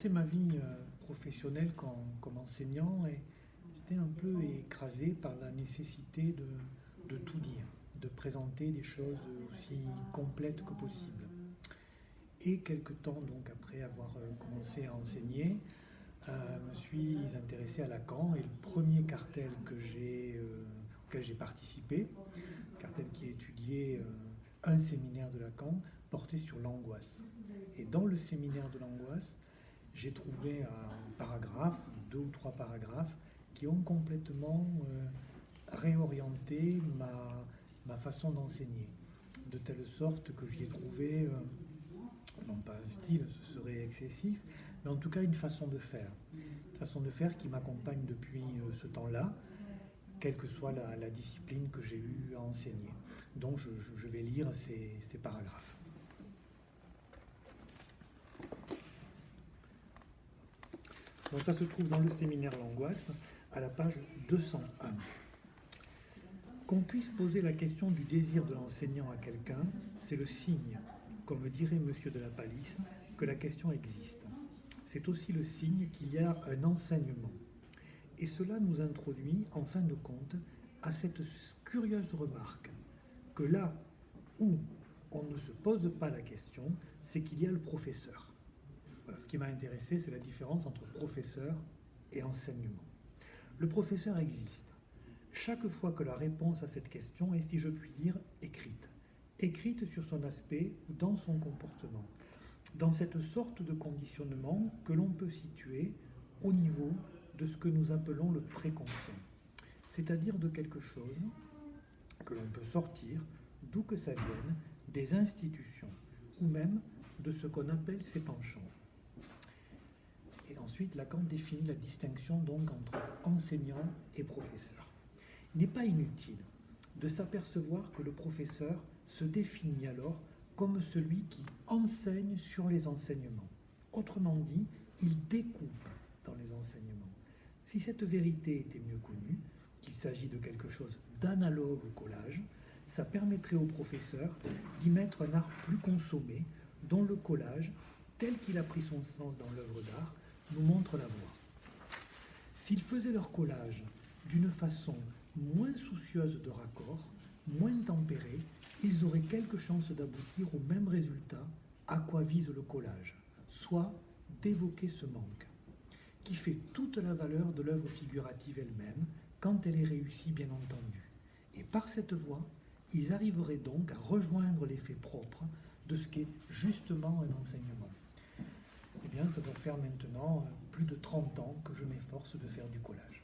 C'est ma vie professionnelle comme enseignant et j'étais un peu écrasé par la nécessité de tout dire, de présenter des choses aussi complètes que possible. Et quelque temps donc après avoir commencé à enseigner, me suis intéressé à Lacan et le premier cartel auquel j'ai participé, cartel qui étudiait un séminaire de Lacan, portait sur l'angoisse. Et dans le séminaire de l'angoisse, j'ai trouvé un paragraphe, deux ou trois paragraphes, qui ont complètement réorienté ma façon d'enseigner. De telle sorte que j'y ai trouvé, non pas un style, ce serait excessif, mais en tout cas une façon de faire. Une façon de faire qui m'accompagne depuis ce temps-là, quelle que soit la discipline que j'ai eu à enseigner. Donc je vais lire ces paragraphes. Donc ça se trouve dans le séminaire L'Angoisse, à la page 201. Qu'on puisse poser la question du désir de l'enseignant à quelqu'un, c'est le signe, comme dirait Monsieur de la Palisse, que la question existe. C'est aussi le signe qu'il y a un enseignement. Et cela nous introduit, en fin de compte, à cette curieuse remarque, que là où on ne se pose pas la question, c'est qu'il y a le professeur. Voilà, ce qui m'a intéressé, c'est la différence entre professeur et enseignement. Le professeur existe. Chaque fois que la réponse à cette question est, si je puis dire, écrite. Écrite sur son aspect ou dans son comportement. Dans cette sorte de conditionnement que l'on peut situer au niveau de ce que nous appelons le préconscient. C'est-à-dire de quelque chose que l'on peut sortir, d'où que ça vienne, des institutions, ou même de ce qu'on appelle ses penchants. Et ensuite, Lacan définit la distinction donc entre enseignant et professeur. Il n'est pas inutile de s'apercevoir que le professeur se définit alors comme celui qui enseigne sur les enseignements. Autrement dit, il découpe dans les enseignements. Si cette vérité était mieux connue, qu'il s'agit de quelque chose d'analogue au collage, ça permettrait au professeur d'y mettre un art plus consommé, dont le collage, tel qu'il a pris son sens dans l'œuvre d'art, nous montre la voie. S'ils faisaient leur collage d'une façon moins soucieuse de raccord, moins tempérée, ils auraient quelques chances d'aboutir au même résultat à quoi vise le collage, soit d'évoquer ce manque, qui fait toute la valeur de l'œuvre figurative elle-même, quand elle est réussie bien entendu. Et par cette voie, ils arriveraient donc à rejoindre l'effet propre de ce qu'est justement un enseignement. Eh bien, ça doit faire maintenant plus de 30 ans que je m'efforce de faire du collage.